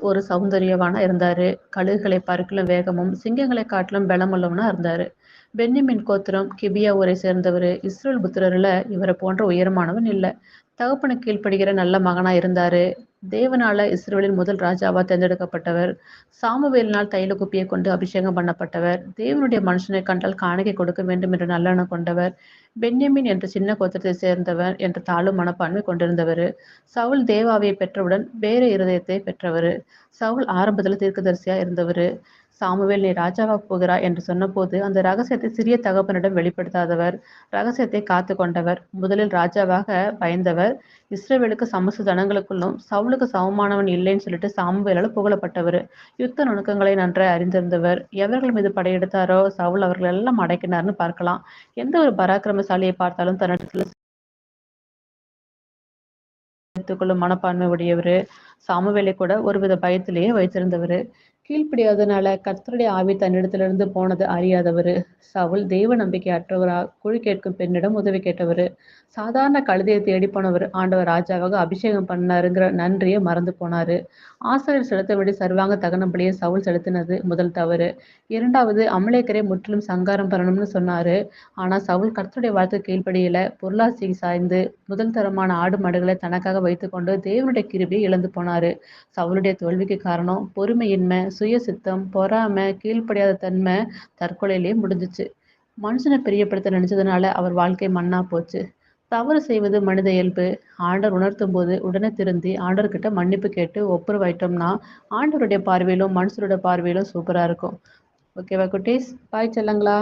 ஒரு சௌந்தரியவானா இருந்தாரு. கழுகுகளை பார்க்கிலும் வேகமும், சிங்கங்களை காட்டிலும் பலமுள்ளவனா இருந்தாரு. பென்யமீன் கோத்திரம், கிபியா ஊரை சேர்ந்தவரு. இஸ்ரவேல் புத்திரர்ல இவரை போன்ற உயரமானவன் இல்ல. தகப்பனுக்கு கீழ்ப்படுகிற நல்ல மகனா இருந்தாரு. தேவனால இஸ்ரவேலின் முதல் ராஜாவா தேர்ந்தெடுக்கப்பட்டவர். சாமுவேலினால் தைல குப்பியை கொண்டு அபிஷேகம் பண்ணப்பட்டவர். தேவனுடைய மனுஷனை கண்டால் காணிக்கை கொடுக்க வேண்டும் என்ற நல்லெண்ணம் கொண்டவர். பென்யமீன் என்ற சின்ன கோத்திரத்தை சேர்ந்தவர் என்ற தாழ்வு மனப்பான்மை கொண்டிருந்தவர். சவுல் தேவாவியை பெற்றவுடன் வேற இருதயத்தை பெற்றவர். சவுல் ஆரம்பத்தில் தீர்க்கதரிசியா இருந்தவர். சாமுவேல் நீ ராஜாவா போகிறா என்று சொன்னபோது அந்த ரகசியத்தை சிறிய தகப்பனிடம் வெளிப்படுத்தாதவர். ரகசியத்தை காத்து கொண்டவர். முதலில் ராஜாவாக பயந்தவர். இஸ்ரவேலுக்கு சமஸ்த ஜனங்களுக்குள்ளும் சவுலுக்கு சமமானவன் இல்லைன்னு சொல்லிட்டு சாமுவேலால் புகழப்பட்டவர். யுத்த நுணுக்கங்களை நன்றாய் அறிந்திருந்தவர். எவர்கள் மீது படையெடுத்தாரோ சவுல் அவர்கள் எல்லாம் அடக்கினார்னு பார்க்கலாம். எந்த ஒரு பராக்கிரமசாலியை பார்த்தாலும் தன்னிடத்தில் எடுத்துக்கொள்ளும் மனப்பான்மை உடையவர். சாமுவேலை கூட ஒருவித பயத்திலேயே வைத்திருந்தவர். கீழ்ப்படியாதனால கர்த்தருடைய ஆவி தன்னிடத்திலிருந்து போனது அறியாதவர். சவுல் தெய்வ நம்பிக்கை அற்றவரா குழி கேட்கும் பெண்ணிடம் உதவி கேட்டவர். சாதாரண கழுதையை தேடி போனவர் ஆண்டவர் ராஜாவாக அபிஷேகம் பண்ணாருங்கிற நன்றியை மறந்து போனாரு. ஆசிரியர் செலுத்தபடி சர்வாங்க தகன பலியை சவுல் செலுத்தினது முதல் தவறு. இரண்டாவது, அமலேக்கரை முற்றிலும் சங்காரம் பண்ணணும்னு சொன்னாரு. ஆனா சவுல் கர்த்தருடைய வார்த்தை கீழ்ப்படியில பொருளாசி சாய்ந்து முதல் தரமான ஆடு மாடுகளை தனக்காக வைத்துக்கொண்டு தேவனுடைய கிருபையை இழந்து போனாரு. சவுளுடைய தோல்விக்கு காரணம் பொறுமையின்மை, சுய சித்தம், பொறாமை, கீழ்ப்படியாத தன்மை, தற்கொலையிலேயே முடிஞ்சிச்சு. மனுஷனை பிரியப்படுத்த நினைச்சதுனால அவர் வாழ்க்கை மண்ணா போச்சு. தவறு செய்வது மனித இயல்பு. ஆண்டவர் உணர்த்தும் போது உடனே திருந்தி ஆண்டவர்கிட்ட மன்னிப்பு கேட்டு ஒப்புரவாயிட்டோம்னா ஆண்டவருடைய பார்வையிலும் மனுஷருடைய பார்வையிலும் சூப்பரா இருக்கும். ஓகேவா குட்டீஸ்? பாய் செல்லங்களா.